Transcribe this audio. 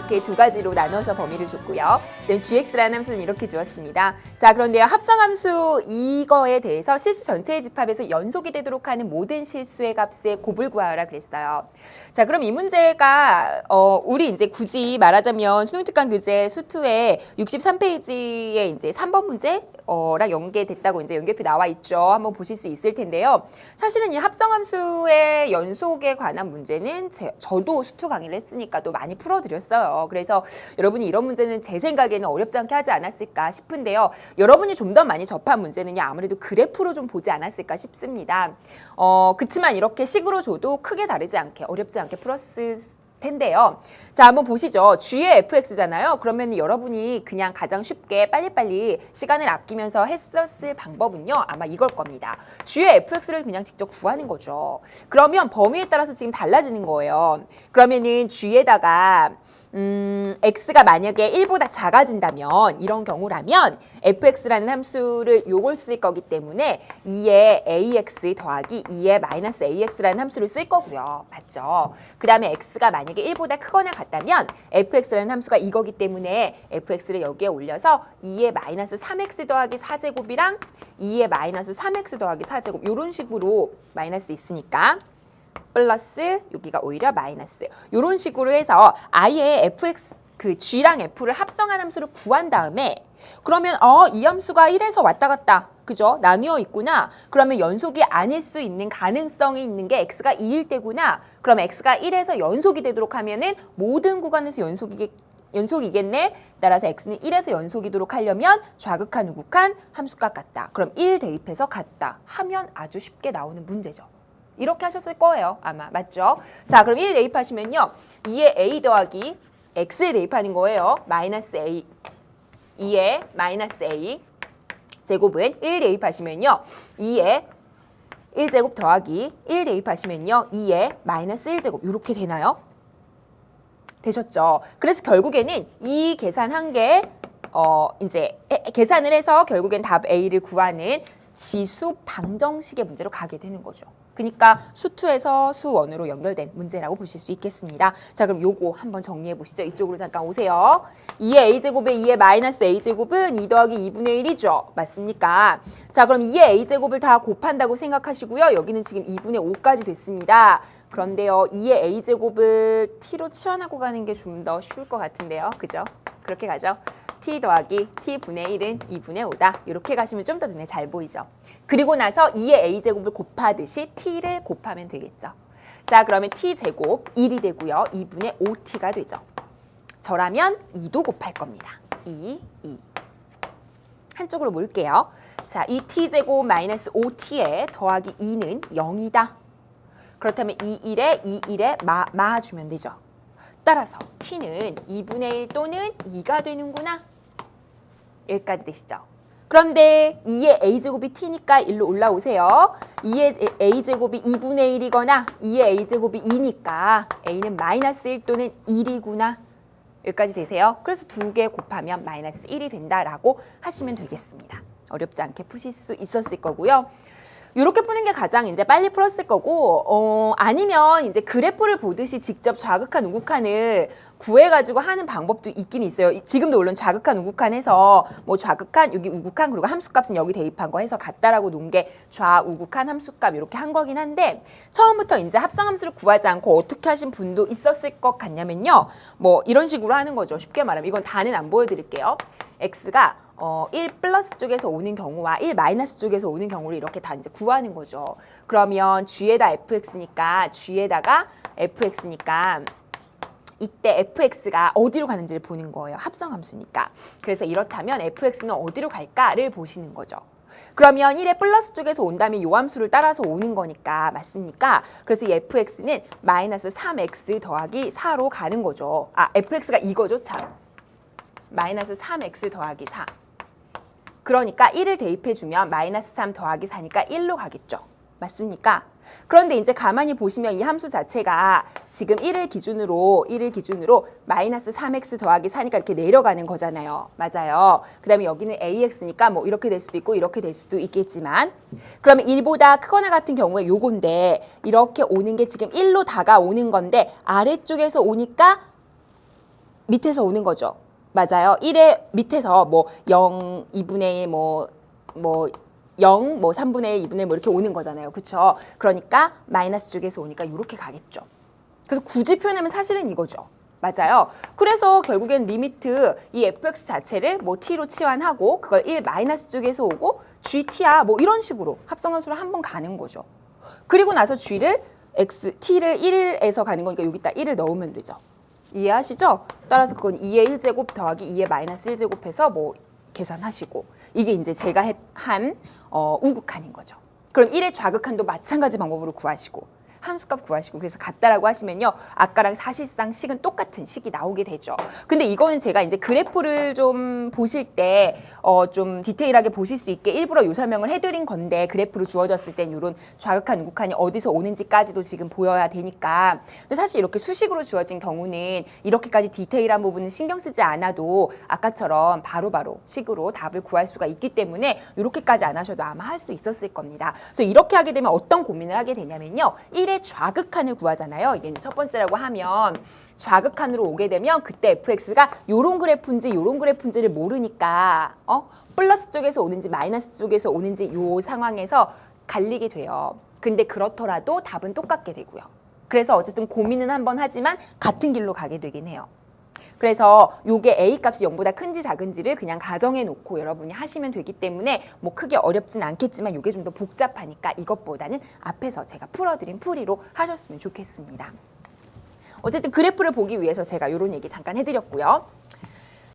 이렇게 두 가지로 나눠서 범위를 줬고요. gx라는 함수는 이렇게 주었습니다. 자, 그런데요. 합성함수 이거에 대해서 실수 전체의 집합에서 연속이 되도록 하는 모든 실수의 값의 곱을 구하라 그랬어요. 자, 그럼 이 문제가 우리 이제 굳이 말하자면 수능특강 교재 수투의 63페이지에 이제 3번 문제 랑 연계됐다고 이제 연결표 나와 있죠. 한번 보실 수 있을 텐데요. 사실은 이 합성함수의 연속에 관한 문제는 저도 수투 강의를 했으니까 또 많이 풀어드렸어요. 그래서 여러분이 이런 문제는 제 생각에는 어렵지 않게 하지 않았을까 싶은데요. 여러분이 좀 더 많이 접한 문제는요. 아무래도 그래프로 좀 보지 않았을까 싶습니다. 그치만 이렇게 식으로 줘도 크게 다르지 않게 어렵지 않게 풀었을 텐데요. 자, 한번 보시죠. G의 fx잖아요. 그러면 여러분이 그냥 가장 쉽게 빨리빨리 시간을 아끼면서 했었을 방법은요. 아마 이걸 겁니다. G의 fx를 그냥 직접 구하는 거죠. 그러면 범위에 따라서 지금 달라지는 거예요. 그러면은 G에다가 x가 만약에 1보다 작아진다면 이런 경우라면 fx라는 함수를 요걸 쓸 거기 때문에 2의 ax 더하기 2의 마이너스 ax라는 함수를 쓸 거고요. 맞죠? 그 다음에 x가 만약에 1보다 크거나 같다면 fx라는 함수가 이거기 때문에 fx를 여기에 올려서 2의 마이너스 3x 더하기 4제곱이랑 2의 마이너스 3x 더하기 4제곱 이런 식으로 마이너스 있으니까 플러스 여기가 오히려 마이너스 이런 식으로 해서 아예 fx 그 g랑 f를 합성한 함수를 구한 다음에 그러면 이 함수가 1에서 왔다 갔다 그죠? 나뉘어 있구나. 그러면 연속이 아닐 수 있는 가능성이 있는 게 x가 2일 때구나. 그럼 x가 1에서 연속이 되도록 하면은 모든 구간에서 연속이겠네. 따라서 x는 1에서 연속이도록 하려면 좌극한 우극한 함수값 같다. 그럼 1 대입해서 같다 하면 아주 쉽게 나오는 문제죠. 이렇게 하셨을 거예요. 아마. 맞죠? 자, 그럼 1 대입하시면요. 2의 a 더하기 x에 대입하는 거예요. 마이너스 a. 2의 마이너스 a 제곱은 1 대입하시면요. 2의 1제곱 더하기 1 대입하시면요. 2의 마이너스 1제곱 이렇게 되나요? 되셨죠? 그래서 결국에는 이 계산한 게 이제 계산을 해서 결국엔 답 A를 구하는 지수 방정식의 문제로 가게 되는 거죠. 그러니까 수투에서 수원으로 연결된 문제라고 보실 수 있겠습니다. 자, 그럼 요거 한번 정리해 보시죠. 이쪽으로 잠깐 오세요. 2의 a제곱에 2의 마이너스 a제곱은 2 더하기 2분의 1이죠. 맞습니까? 자, 그럼 2의 a제곱을 다 곱한다고 생각하시고요. 여기는 지금 2분의 5까지 됐습니다. 그런데요. 2의 a제곱을 t로 치환하고 가는 게 좀 더 쉬울 것 같은데요. 그죠? 그렇게 가죠. t 더하기 t분의 1은 2분의 5다. 이렇게 가시면 좀 더 눈에 잘 보이죠. 그리고 나서 2의 a제곱을 곱하듯이 t를 곱하면 되겠죠. 자, 그러면 t제곱 1이 되고요. 2분의 5t가 되죠. 저라면 2도 곱할 겁니다. 2. 한쪽으로 몰게요. 자, 2t제곱 마이너스 5t에 더하기 2는 0이다. 그렇다면 2일에 마주면 되죠. 따라서 t는 2분의 1 또는 2가 되는구나. 여기까지 되시죠? 그런데 2의 a제곱이 t니까 1로 올라오세요. 2의 a제곱이 2분의 1이거나 2의 a제곱이 2니까 a는 마이너스 1 또는 1이구나. 여기까지 되세요. 그래서 두 개 곱하면 마이너스 1이 된다라고 하시면 되겠습니다. 어렵지 않게 푸실 수 있었을 거고요. 이렇게 푸는 게 가장 이제 빨리 풀었을 거고, 아니면 이제 그래프를 보듯이 직접 좌극한 우극한을 구해가지고 하는 방법도 있긴 있어요. 지금도 물론 좌극한 우극한해서 뭐 좌극한 여기 우극한 그리고 함수값은 여기 대입한 거 해서 같다라고 놓은 게 좌우극한 함수값 이렇게 한 거긴 한데 처음부터 이제 합성함수를 구하지 않고 어떻게 하신 분도 있었을 것 같냐면요. 뭐 이런 식으로 하는 거죠. 쉽게 말하면 이건 다는 안 보여드릴게요. x가 1 플러스 쪽에서 오는 경우와 1 마이너스 쪽에서 오는 경우를 이렇게 다 이제 구하는 거죠. 그러면 g에다 fx니까 이때 fx가 어디로 가는지를 보는 거예요. 합성함수니까. 그래서 이렇다면 fx는 어디로 갈까를 보시는 거죠. 그러면 1의 플러스 쪽에서 온다면 요 함수를 따라서 오는 거니까 맞습니까? 그래서 이 fx는 마이너스 3x 더하기 4로 가는 거죠. fx가 이거죠, 참. 마이너스 3x 더하기 4. 그러니까 1을 대입해주면 마이너스 3 더하기 4니까 1로 가겠죠. 맞습니까? 그런데 이제 가만히 보시면 이 함수 자체가 지금 1을 기준으로 마이너스 3x 더하기 4니까 이렇게 내려가는 거잖아요. 맞아요. 그 다음에 여기는 ax니까 뭐 이렇게 될 수도 있고 이렇게 될 수도 있겠지만 그러면 1보다 크거나 같은 경우에 요건데 이렇게 오는 게 지금 1로 다가오는 건데 아래쪽에서 오니까 밑에서 오는 거죠. 맞아요. 1의 밑에서 뭐 0, 2분의 1, 뭐 0, 뭐 3분의 1, 2분의 1 뭐 이렇게 오는 거잖아요. 그렇죠? 그러니까 마이너스 쪽에서 오니까 이렇게 가겠죠. 그래서 굳이 표현하면 사실은 이거죠. 맞아요. 그래서 결국엔 리미트 이 fx 자체를 뭐 t로 치환하고 그걸 1 마이너스 쪽에서 오고 gt야 뭐 이런 식으로 합성함수로 한 번 가는 거죠. 그리고 나서 g를 t를 1에서 가는 거니까 여기다 1을 넣으면 되죠. 이해하시죠? 따라서 그건 2의 1제곱 더하기 2의 마이너스 1제곱해서 뭐 계산하시고 이게 이제 제가 한 우극한인 거죠. 그럼 1의 좌극한도 마찬가지 방법으로 구하시고 함수값 구하시고 그래서 같다라고 하시면요. 아까랑 사실상 식은 똑같은 식이 나오게 되죠. 근데 이거는 제가 이제 그래프를 좀 보실 때 좀 디테일하게 보실 수 있게 일부러 요 설명을 해드린 건데 그래프로 주어졌을 땐 이런 좌극한, 우극한이 어디서 오는지까지도 지금 보여야 되니까 근데 사실 이렇게 수식으로 주어진 경우는 이렇게까지 디테일한 부분은 신경 쓰지 않아도 아까처럼 바로바로 식으로 답을 구할 수가 있기 때문에 이렇게까지 안 하셔도 아마 할 수 있었을 겁니다. 그래서 이렇게 하게 되면 어떤 고민을 하게 되냐면요. 1의 좌극한을 구하잖아요. 이게 이제 첫 번째라고 하면 좌극한으로 오게 되면 그때 fx가 요런 그래프인지 요런 그래프인지를 모르니까 플러스 쪽에서 오는지 마이너스 쪽에서 오는지 요 상황에서 갈리게 돼요. 근데 그렇더라도 답은 똑같게 되고요. 그래서 어쨌든 고민은 한번 하지만 같은 길로 가게 되긴 해요. 그래서 요게 a 값이 0보다 큰지 작은지를 그냥 가정해 놓고 여러분이 하시면 되기 때문에 뭐 크게 어렵진 않겠지만 요게 좀 더 복잡하니까 이것보다는 앞에서 제가 풀어드린 풀이로 하셨으면 좋겠습니다. 어쨌든 그래프를 보기 위해서 제가 요런 얘기 잠깐 해드렸고요.